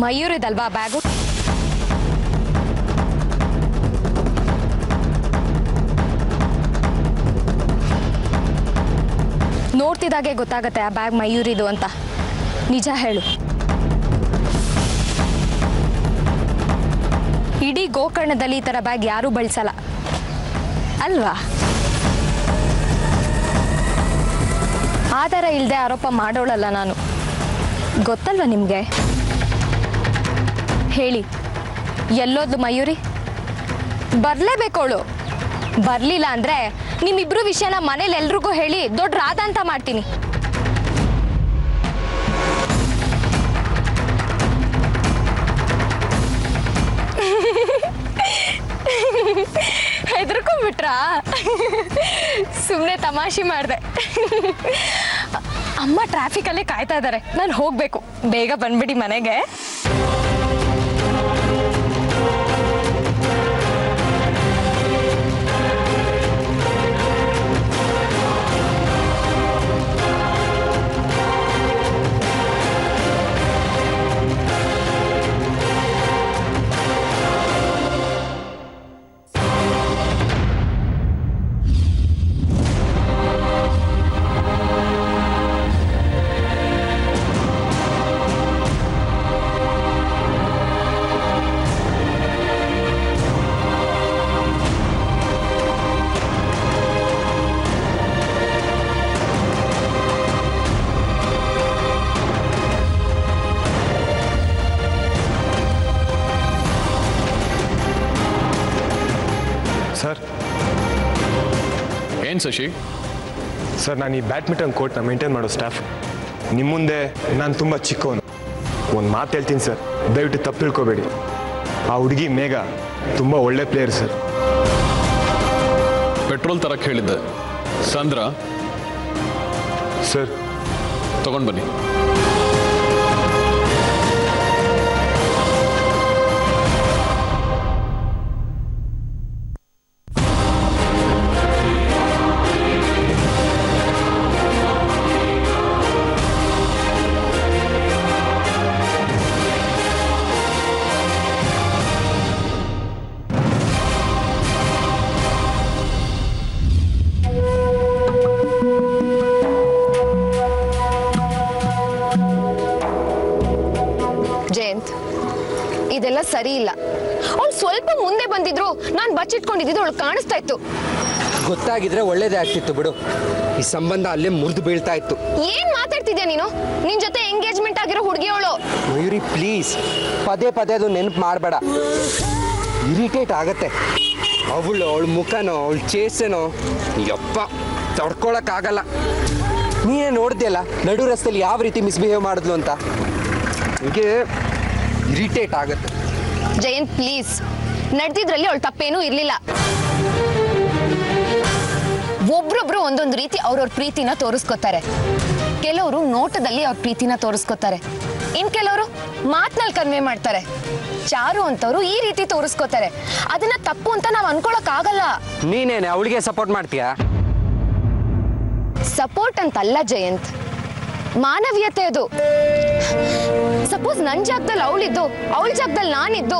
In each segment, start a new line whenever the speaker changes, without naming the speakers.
ಮಯೂರಿದಲ್ವಾ bag? ನೋಡ್ತಿದ್ದಾಗೆ ಗೊತ್ತಾಗತ್ತೆ ಆ bag ಮಯೂರಿದು ಅಂತ. ನಿಜ ಹೇಳು. ಇಡೀ ಗೋಕರ್ಣದಲ್ಲಿ ಈ ಥರ ಬ್ಯಾಗ್ ಯಾರೂ ಬಳಸಲ್ಲ ಅಲ್ವಾ? ಆಧಾರ ಇಲ್ಲದೆ ಆರೋಪ ಮಾಡೋಳಲ್ಲ ನಾನು, ಗೊತ್ತಲ್ವ ನಿಮಗೆ? ಹೇಳಿ, ಎಲ್ಲೋದ್ಲು ಮಯೂರಿ? ಬರಲೇಬೇಕು ಅವಳು. ಬರಲಿಲ್ಲ ಅಂದರೆ ನಿಮ್ಮಿಬ್ರು ವಿಷಯನ ಮನೇಲಿ ಎಲ್ರಿಗೂ ಹೇಳಿ ದೊಡ್ಡ ರಾಧ ಅಂತ ಮಾಡ್ತೀನಿ. ಹೆದರ್ಕೊಂಡ್ಬಿಟ್ರಾ? ಸುಮ್ಮನೆ ತಮಾಷೆ ಮಾಡಿದೆ. ಅಮ್ಮ ಟ್ರಾಫಿಕಲ್ಲೇ ಕಾಯ್ತಾ ಇದ್ದಾರೆ, ನಾನು ಹೋಗಬೇಕು. ಬೇಗ ಬಂದ್ಬಿಡಿ ಮನೆಗೆ.
ಸರ್,
ಏನು ಶಶಿ?
ಸರ್, ನಾನು ಈ ಬ್ಯಾಡ್ಮಿಂಟನ್ ಕೋರ್ಟ್ನ ಮೇಂಟೈನ್ ಮಾಡೋ ಸ್ಟಾಫ್. ನಿಮ್ಮ ಮುಂದೆ ನಾನು ತುಂಬ ಚಿಕ್ಕವನು. ಒಂದು ಮಾತು ಹೇಳ್ತೀನಿ ಸರ್, ದಯವಿಟ್ಟು ತಪ್ಪು ತಿಳ್ಕೊಬೇಡಿ. ಆ ಹುಡುಗಿ ಮೇಘ ತುಂಬ ಒಳ್ಳೆ ಪ್ಲೇಯರ್ ಸರ್.
ಪೆಟ್ರೋಲ್ ತರಕ್ಕೆ ಹೇಳಿದ್ದೆ. ಸಂದ್ರ
ಸರ್,
ತಗೊಂಡು ಬನ್ನಿ.
ಜಯಂತ್, ಇದೆಲ್ಲ ಸರಿ ಇಲ್ಲ. ಅವ್ಳು ಸ್ವಲ್ಪ ಮುಂದೆ ಬಂದಿದ್ರು ನಾನು ಬಚ್ಚಿಟ್ಕೊಂಡಿದ್ದು ಅವಳು ಕಾಣಿಸ್ತಾ ಇತ್ತು.
ಗೊತ್ತಾಗಿದ್ರೆ ಒಳ್ಳೇದೇ ಆಗ್ತಿತ್ತು ಬಿಡು. ಈ ಸಂಬಂಧ ಅಲ್ಲೇ ಮುರಿದು ಬೀಳ್ತಾ ಇತ್ತು.
ಏನ್ ಮಾತಾಡ್ತಿದ್ಯಾ ನೀನು? ನಿನ್ ಜೊತೆ ಎಂಗೇಜ್ಮೆಂಟ್ ಆಗಿರೋ ಹುಡುಗಿ ಅವಳು.
ಮಯೂರಿ ಪ್ಲೀಸ್, ಪದೇ ಪದೇ ಅದು ನೆನಪು ಮಾಡಬೇಡ. ಇರಿಟೇಟ್ ಆಗತ್ತೆ. ಅವಳ ಮುಖನೋ ಅವಳ ಚೇಸನೋ ಯಪ್ಪ ತಡ್ಕೊಳಕ್ಕಾಗಲ್ಲ. ನೀನೇ ನೋಡ್ದೆಯಲ್ಲ ನಡು ರಸ್ತೆಯಲ್ಲಿ ಯಾವ ರೀತಿ ಮಿಸ್ಬಿಹೇವ್ ಮಾಡಿದ್ಲು ಅಂತ. ಹೀಗೆ ಇರಿಟೇಟ್ ಆಗತ್ತೆ.
ಜಯಂತ್ ಪ್ಲೀಸ್, ನಡೆದಿದ್ರಲ್ಲಿ ಅವಳು ತಪ್ಪೇನೂ ಇರ್ಲಿಲ್ಲ. ಒಬ್ರೊಬ್ರು ಒಂದೊಂದು ರೀತಿ ಅವ್ರವ್ರ ಪ್ರೀತಿನ ತೋರಿಸ್ಕೊತಾರೆ. ಕೆಲವರು ನೋಟದಲ್ಲಿ ಅವ್ರ ಪ್ರೀತಿನ ತೋರಿಸ್ಕೊತಾರೆ, ಇನ್ ಕೆಲವರು ಮಾತ್ನಲ್ಲಿ ಕನ್ವೆ ಮಾಡ್ತಾರೆ. ಚಾರು ಅಂತವ್ರು ಈ ರೀತಿ ತೋರಿಸ್ಕೊತಾರೆ. ಅದನ್ನ ತಪ್ಪು ಅಂತ ನಾವ್ ಅನ್ಕೊಳಕ್ ಆಗಲ್ಲ.
ನೀನೇನೆ ಅವಳಿಗೆ ಸಪೋರ್ಟ್ ಮಾಡ್ತೀಯಾ?
ಸಪೋರ್ಟ್ ಅಂತಲ್ಲ ಜಯಂತ್, ಮಾನವೀಯತೆ ಅದು. ಸಪೋಸ್ ನನ್ ಜಾಗದಲ್ಲಿ ಅವಳಿದ್ದು ಅವಳ ಜಾಗದಲ್ಲಿ ನಾನಿದ್ದು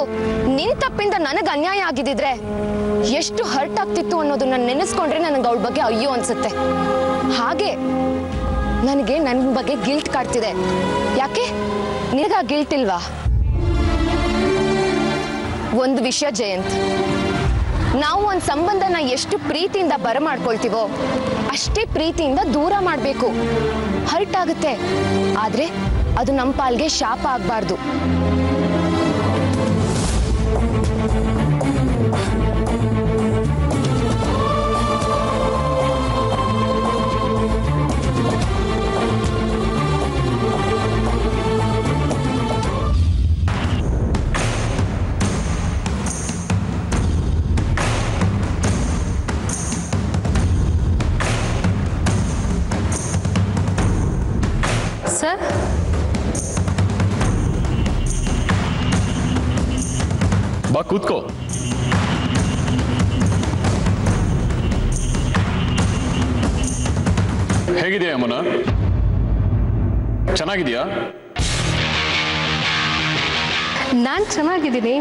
ನಿನ್ ತಪ್ಪಿಂದ ನನಗೆ ಅನ್ಯಾಯ ಆಗಿದ್ರೆ ಎಷ್ಟು ಹರ್ಟ್ ಆಗ್ತಿತ್ತು ಅನ್ನೋದನ್ನ ನೆನೆಸ್ಕೊಂಡ್ರೆ ನನಗೆ ಅವಳ ಬಗ್ಗೆ ಅಯ್ಯೋ ಅನ್ಸುತ್ತೆ. ಹಾಗೆ ನನಗೆ ನನ್ನ ಬಗ್ಗೆ ಗಿಲ್ಟ್ ಕಾಡ್ತಿದೆ. ಯಾಕೆ ನಿನಗ ಗಿಲ್ಟ್ ಇಲ್ವಾ? ಒಂದು ವಿಷಯ ಜಯಂತ್, ನಾವು ಒಂದು ಸಂಬಂಧನ ಎಷ್ಟು ಪ್ರೀತಿಯಿಂದ ಬರಮಾಡ್ಕೊಳ್ತೀವೋ ಅಷ್ಟೇ ಪ್ರೀತಿಯಿಂದ ದೂರ ಮಾಡಬೇಕು. ಹರ್ಟ್ ಆಗುತ್ತೆ, ಆದ್ರೆ ಅದು ನಮ್ಮ ಪಾಲ್ಗೆ ಶಾಪ ಆಗ್ಬಾರ್ದು. ಸರ್,
ಬಾ ಕೂತ್ಕೋ. ಹೇಗಿದೆಯಾ ಯಮುನಾ? ಚೆನ್ನಾಗಿದೆಯಾ?
ನಾನು ಚೆನ್ನಾಗಿದ್ದೀನಿ.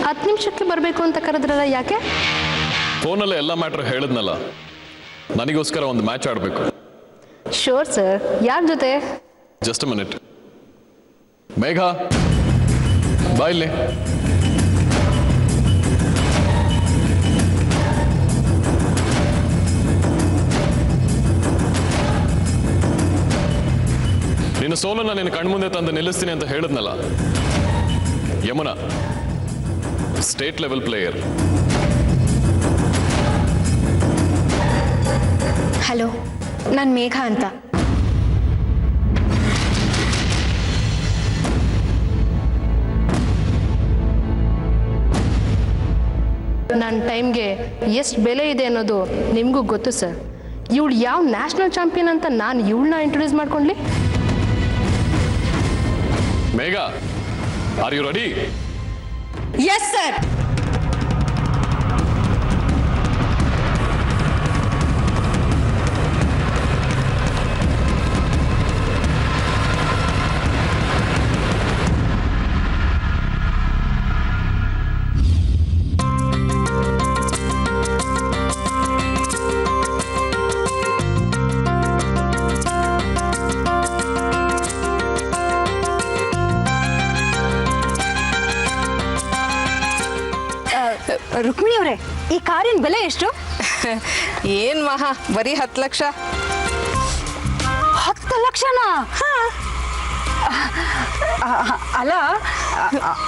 10 ನಿಮಿಷಕ್ಕೆ ಬರಬೇಕು ಅಂತ ಕರೆದ್ರಲ್ಲ, ಯಾಕೆ?
ಫೋನಲ್ಲೇ ಎಲ್ಲ ಮ್ಯಾಟ್ರ್ ಹೇಳಿದ್ನಲ್ಲ, ನನಗೋಸ್ಕರ ಒಂದು ಮ್ಯಾಚ್ ಆಡಬೇಕು.
Sure sir. ಯಾರ ಜೊತೆ?
Just a minute. ಮೇಘ, ಬಾ ಇಲ್ಲಿ. ನಿನ್ನ ಸೋಲನ್ನ ನಿನ್ನ ಕಣ್ಮುಂದೆ ತಂದು ನಿಲ್ಲಿಸ್ತೀನಿ ಅಂತ ಹೇಳಿದ್ನಲ್ಲ, Yamuna state level player.
Hello, ನಾನು ಮೇಘ ಅಂತ.
ನನ್ನ ಟೈಮ್ಗೆ ಎಷ್ಟು ಬೆಲೆ ಇದೆ ಅನ್ನೋದು ನಿಮಗೂ ಗೊತ್ತು ಸರ್. ಇವಳು ಯಾವ ನ್ಯಾಷನಲ್ ಚಾಂಪಿಯನ್ ಅಂತ ನಾನು ಇವಳನ್ನ ಇಂಟ್ರೊಡ್ಯೂಸ್ ಮಾಡ್ಕೊಂಡ್ಲಿ?
Megha, are you ready?
Yes sir.
Rukmini ಅವರೇ, ಈ ಕಾರಿನ ಬೆಲೆ ಎಷ್ಟು?
ಏನ್ ಮಹಾ, ಬರೀ 10 ಲಕ್ಷ.
10 ಲಕ್ಷನಾ? ಅಲ್ಲ,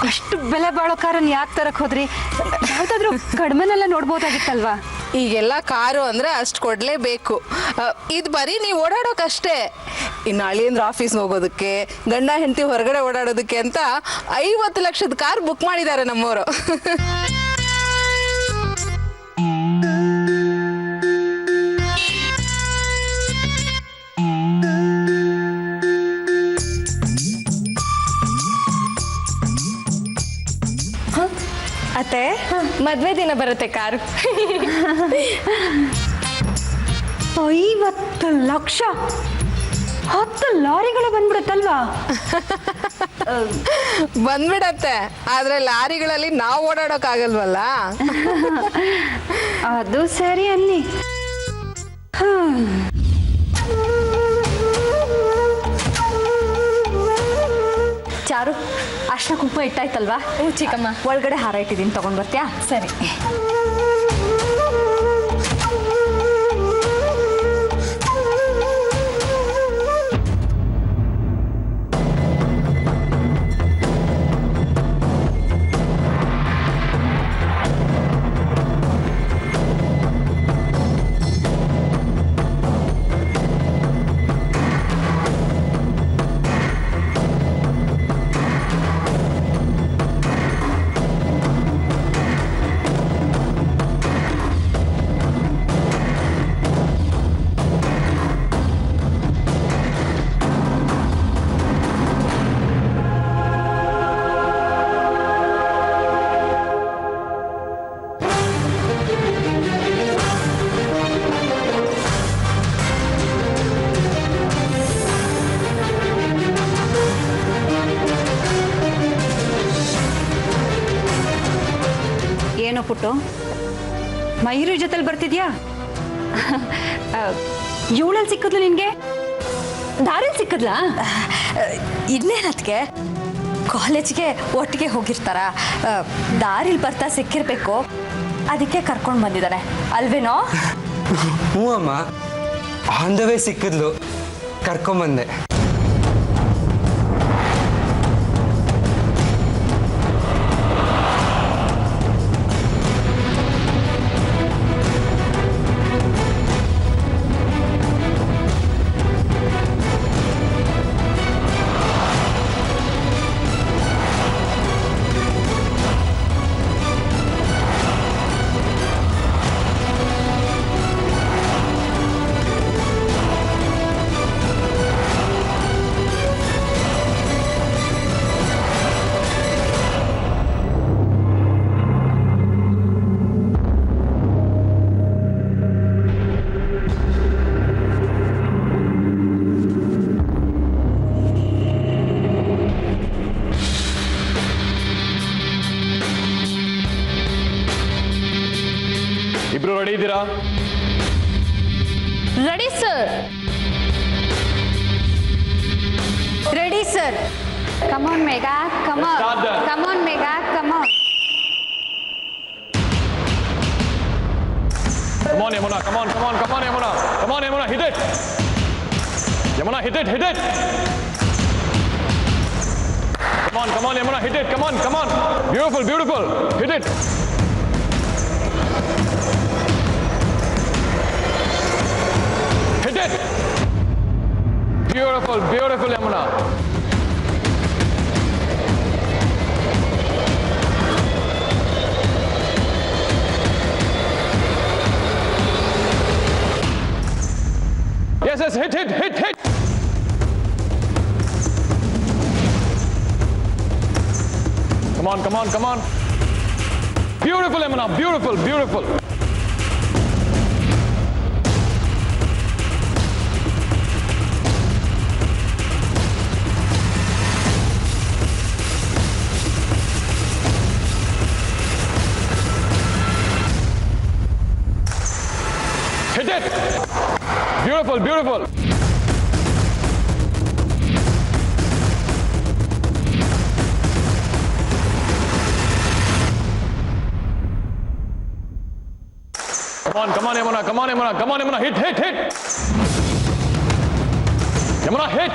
ಅಷ್ಟು ಬೆಲೆ ಬಾಳೋ ಕಾರನ್ನ ಯಾಕೆ ತರಕ್ ಹೋದ್ರಿ? ಯಾವ್ದಾದ್ರು ಕಡಿಮೆನೆಲ್ಲ ನೋಡ್ಬೋದಾಗಿತ್ತಲ್ವಾ?
ಈಗೆಲ್ಲ ಕಾರು ಅಂದ್ರೆ ಅಷ್ಟು ಕೊಡ್ಲೇಬೇಕು. ಇದು ಬರೀ ನೀವು ಓಡಾಡೋಕಷ್ಟೇ. ಇನ್ನು ಅಳಿಯಂದ್ರ ಆಫೀಸ್ ಹೋಗೋದಕ್ಕೆ, ಗಂಡ ಹೆಂಡತಿ ಹೊರಗಡೆ ಓಡಾಡೋದಕ್ಕೆ ಅಂತ 50 ಲಕ್ಷದ ಕಾರ್ ಬುಕ್ ಮಾಡಿದ್ದಾರೆ ನಮ್ಮವರು.
ಅತ್ತೆ, ಮದ್ವೆ ದಿನ ಬರುತ್ತೆ ಕಾರು.
50 ಲಕ್ಷ? 10 ಲಾರಿಗಳು ಬಂದ್ಬಿಡುತ್ತಲ್ವಾ?
ಬಂದ್ಬಿಡತ್ತೆ, ಆದ್ರೆ ಲಾರಿಗಳಲ್ಲಿ ನಾವು ಓಡಾಡೋಕ್ಕಾಗಲ್ವಲ್ಲ.
ಅದು ಸರಿ ಅನ್ನಿ. ಚಾರು, ಅರ್ಶಿನ ಕುಂಕುಮ ಇಟ್ಟಾಯ್ತಲ್ವಾ?
ಚಿಕ್ಕಮ್ಮ.
ಒಳಗಡೆ ಹಾರ ಇಟ್ಟಿದ್ದೀನಿ, ತಗೊಂಡ್ ಬರ್ತೀಯಾ?
ಸರಿ.
ಏನೋ ಪುಟ್ಟು, ಮಯೂರಿ ಜೊತೆಲಿ ಬರ್ತಿದ್ಯಾ? ಇವಳಲ್ಲಿ ಸಿಕ್ಕದ್ಲು ನಿನ್ಗೆ? ದಾರಿಲಿ ಸಿಕ್ಕದ್ಲಾ?
ಇನ್ನೇನತ್ಗೆ, ಕಾಲೇಜ್ಗೆ ಒಟ್ಟಿಗೆ ಹೋಗಿರ್ತಾರ, ದಾರಿಲಿ ಬರ್ತಾ ಸಿಕ್ಕಿರ್ಬೇಕು, ಅದಕ್ಕೆ ಕರ್ಕೊಂಡು ಬಂದಿದ್ದಾನೆ ಅಲ್ವೇನೋ?
ಹ್ಞೂ ಅಮ್ಮ, ಆನ್ ದ ವೇ ಸಿಕ್ಕಿದ್ಲು, ಕರ್ಕೊಂಬಂದೆ.
ಇದ್ದೀರಾ?
Ready sir.
Ready sir. Come on Megha, come on,
Start that.
Come on Megha, come on.
Come on, Yamuna. Come on, come on, come on, Yamuna. Come on, Yamuna. Hit it. Yamuna, hit it, hit it. Come on, Yamuna. Hit it. Come on, come on. Beautiful, beautiful. Hit it. Hit it. Beautiful, beautiful, Yamuna. Yes, yes, hit, hit, hit, hit. Come on, come on, come on. Beautiful, Yamuna, beautiful, beautiful. Hit it. Beautiful, beautiful. Come on, Yamuna, come on, Yamuna, come on, Yamuna, hit, hit, hit. Yamuna, hit.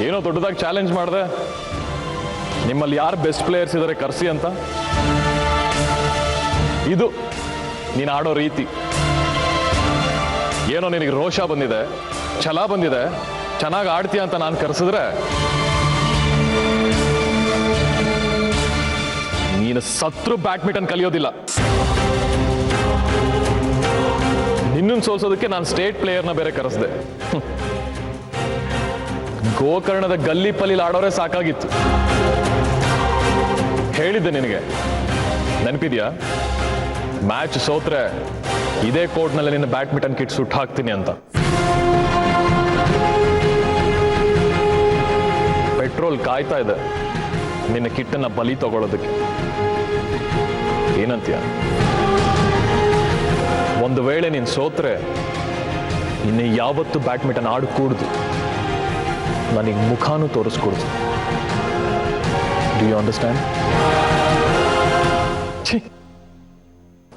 ಏನೋ ದೊಡ್ಡದಾಗಿ challenge ಮಾಡಿದೆ. ನಿಮ್ಮಲ್ಲಿ ಯಾರು best players ಇದ್ದಾರೆ ಕರ್ಸಿ ಅಂತ. ಇದು ನೀನು ಆಡೋ ರೀತಿ. ಏನೋ ನಿನಗೆ ರೋಷ ಬಂದಿದೆ, ಛಲ ಬಂದಿದೆ, ಚೆನ್ನಾಗಿ ಆಡ್ತೀಯ ಅಂತ ನಾನು ಕರೆಸಿದ್ರೆ ನೀನು ಸತ್ರು ಬ್ಯಾಡ್ಮಿಂಟನ್ ಕಲಿಯೋದಿಲ್ಲ. ನಿನ್ನನ್ನು ಸೋಲ್ಸೋದಕ್ಕೆ ನಾನು ಸ್ಟೇಟ್ ಪ್ಲೇಯರ್ನ ಬೇರೆ ಕರೆಸಿದೆ. ಗೋಕರ್ಣದ ಗಲ್ಲಿ ಪಲ್ಲಿಲಿ ಆಡೋರೆ ಸಾಕಾಗಿತ್ತು. ಹೇಳಿದ್ದೆ ನಿನಗೆ, ನೆನಪಿದ್ಯಾ? ಮ್ಯಾಚ್ ಸೋತ್ರೆ ಇದೇ ಕೋರ್ಟ್ನಲ್ಲಿ ನಿನ್ನ ಬ್ಯಾಡ್ಮಿಂಟನ್ ಕಿಟ್ ಸುಟ್ಟು ಹಾಕ್ತೀನಿ ಅಂತ. ಪೆಟ್ರೋಲ್ ಕಾಯ್ತಾ ಇದೆ ನಿನ್ನ ಕಿಟ್ಟನ್ನ ಬಲಿ ತಗೊಳ್ಳೋದಕ್ಕೆ. ಏನಂತೀಯ? ಒಂದು ವೇಳೆ ನೀನು ಸೋತ್ರೆ ಇನ್ನು ಯಾವತ್ತು ಬ್ಯಾಡ್ಮಿಂಟನ್ ಆಡಕೂಡ್ದು, ನನಗೆ ಮುಖಾನು ತೋರಿಸ್ಕೊಡ್ತು. Do you understand?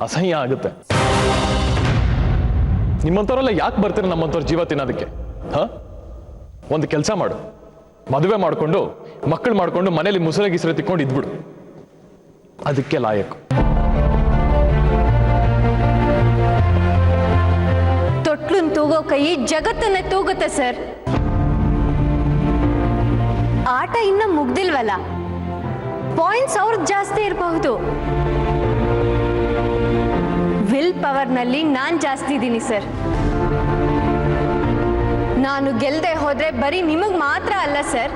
ಅಸಹ್ಯ ಆಗುತ್ತೆ. ನಿಮ್ಮಂಥವ್ರೆಲ್ಲ ಯಾಕೆ ಬರ್ತೀರ ನಮ್ಮಂಥವ್ರ ಜೀವ ತಿನ್ನೋದಕ್ಕೆ? ಒಂದು ಕೆಲಸ ಮಾಡು, ಮದುವೆ ಮಾಡಿಕೊಂಡು ಮಕ್ಕಳು ಮಾಡಿಕೊಂಡು ಮನೇಲಿ ಮುಸುರೆ ಗಿಸುರೆ ತಿಕ್ಕೊಂಡು ಇದ್ಬಿಡು. ಅದಕ್ಕೆ ಲಾಯಕ್.
ತೊಟ್ಲನ್ ತೂಗೋ ಕೈ ಜಗತ್ತನ್ನೇ ತೂಗುತ್ತೆ ಸರ್. ಆಟ ಇನ್ನ ಮುಗ್ದಿಲ್ವಲ್ಲ, ಪಾಯಿಂಟ್ಸ್ ಅವ್ರದ್ದು ಜಾಸ್ತಿ ಇರಬಹುದು. ವಿಲ್ ಪವರ್ನಲ್ಲಿ ನಾನ್ ಜಾಸ್ತಿ ಇದ್ದೀನಿ ಸರ್. ನಾನು ಗೆಲ್ದೆ ಹೋದ್ರೆ ಬರೀ ನಿಮಗ್ ಮಾತ್ರ ಅಲ್ಲ ಸರ್,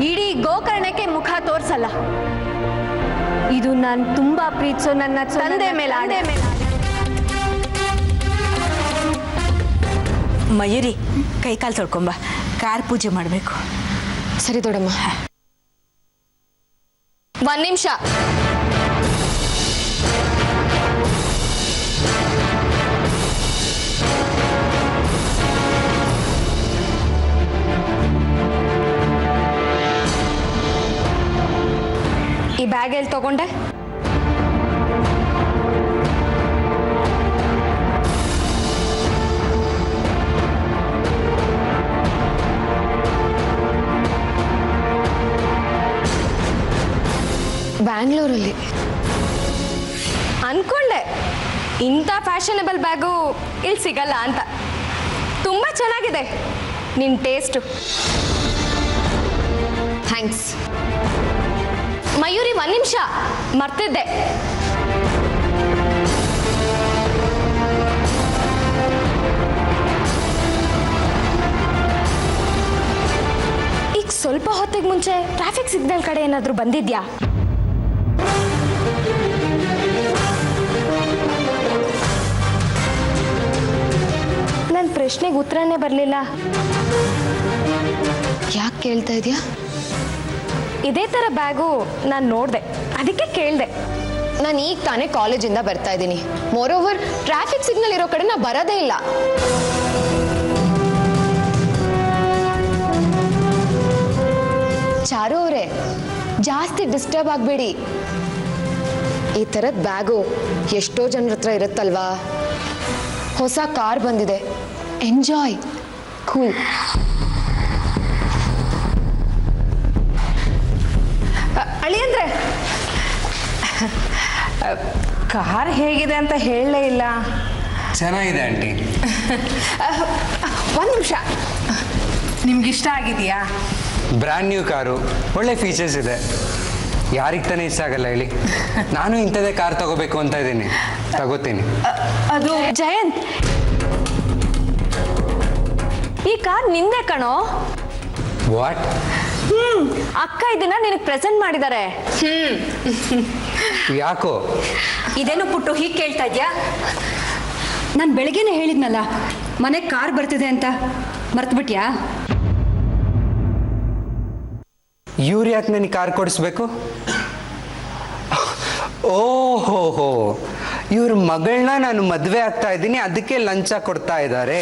ಇಡೀ ಗೋಕರ್ಣಕ್ಕೆ ಮುಖ ತೋರ್ಸಲ್ಲ. ಇದು ನಾನು ತುಂಬಾ ಪ್ರೀತಿಸೋ ನನ್ನ ತಂದೆ ಮೇಲೆ ಆಡೆ ಮೇಲೆ.
ಮಯೂರಿ, ಕೈಕಾಲು ತೊಳ್ಕೊಂಬ, ಕಾರ್ ಪೂಜೆ ಮಾಡಬೇಕು.
ಸರಿ ದೊಡ್ಡಮ್ಮ. ಒಂದ್ ನಿಮಿಷ. ಇಂಥ ಫ್ಯಾಷನಬಲ್ ಬ್ಯಾಗು ಇಲ್ಲಿ ಸಿಗಲ್ಲ ಅಂತ. ತುಂಬ ಚೆನ್ನಾಗಿದೆ ನಿನ್ನ ಟೇಸ್ಟು. ಥ್ಯಾಂಕ್ಸ್. ಮಯೂರಿ, ಒಂದು ನಿಮಿಷ ಮರ್ತಿದ್ದೆ. ಈಗ ಸ್ವಲ್ಪ ಹೊತ್ತಿಗೆ ಮುಂಚೆ ಟ್ರಾಫಿಕ್ ಸಿಗ್ನಲ್ ಕಡೆ ಏನಾದರೂ ಬಂದಿದ್ಯಾ? ನನ್ನ ಪ್ರಶ್ನೆಗೆ ಉತ್ತರನೇ ಬರಲಿಲ್ಲ. ಯಾಕೆ ಕೇಳ್ತಾ ಇದೆಯಾ? ಇದೇ ಥರ ಬ್ಯಾಗು ನಾನು ನೋಡಿದೆ, ಅದಕ್ಕೆ ಕೇಳಿದೆ. ನಾನು ಈಗ ತಾನೇ ಕಾಲೇಜಿಂದ ಬರ್ತಾ ಇದ್ದೀನಿ. ಮೋರೋವರ್ ಟ್ರಾಫಿಕ್ ಸಿಗ್ನಲ್ ಇರೋ ಕಡೆ ನಾ ಬರೋದೇ ಇಲ್ಲ. ಚಾರು ಅವರೇ, ಜಾಸ್ತಿ ಡಿಸ್ಟರ್ಬ್ ಆಗಬೇಡಿ. ಈ ಥರದ ಬ್ಯಾಗು ಎಷ್ಟೋ ಜನರ ಹತ್ರ ಇರುತ್ತಲ್ವಾ. ಹೊಸ ಕಾರ್ ಬಂದಿದೆ, ಎಂಜಾಯ್, ಕೂಲ್.
ಅಳಿಯಂದ್ರೆ ಕಾರ್ ಹೇಗಿದೆ ಅಂತ ಹೇಳಲೇ ಇಲ್ಲ.
ಚೆನ್ನಾಗಿದೆ ಆಂಟಿ.
ಒಂದು ನಿಮಿಷ, ನಿಮ್ಗೆ ಇಷ್ಟ ಆಗಿದೆಯಾ?
ಬ್ರ್ಯಾಂಡ್ ನ್ಯೂ ಕಾರು, ಒಳ್ಳೆ ಫೀಚರ್ಸ್ ಇದೆ. ಯಾರಿಗೆ ತಾನೇ ಇಷ್ಟ ಆಗಲ್ಲ ಹೇಳಿ. ನಾನು ಇಂಥದೇ ಕಾರ್ ತಗೋಬೇಕು ಅಂತ ಇದ್ದೀನಿ, ತಗೋತೀನಿ.
ಅದು
ಜಯಂತ್, ಈ ಕಾರ್ ನಿಂದೆ ಕಣೋ.
ವಾಟ್?
ಅಕ್ಕ ಇದನ್ನ ನಿನಗೆ ಪ್ರೆಸೆಂಟ್ ಮಾಡಿದ್ದಾರೆ.
ಯಾಕೋ?
ಇದೇನು ಪುಟ್ಟು ಹೀಗೆ ಕೇಳ್ತಾ ಇದ್ಯಾ? ನಾನು ಬೆಳಗ್ಗೆನೆ ಹೇಳಿದ್ನಲ್ಲ ಮನೆಗೆ ಕಾರ್ ಬರ್ತಿದೆ ಅಂತ, ಮರ್ತ್ಬಿಟ್ಯಾ?
ಇವ್ರು ಯಾಕೆ ನನಗೆ ಕಾರ್ ಕೊಡಿಸ್ಬೇಕು? ಓಹೋ, ಇವ್ರ ಮಗಳನ್ನ ನಾನು ಮದುವೆ ಆಗ್ತಾ ಇದ್ದೀನಿ, ಅದಕ್ಕೆ ಲಂಚ ಕೊಡ್ತಾ ಇದ್ದಾರೆ.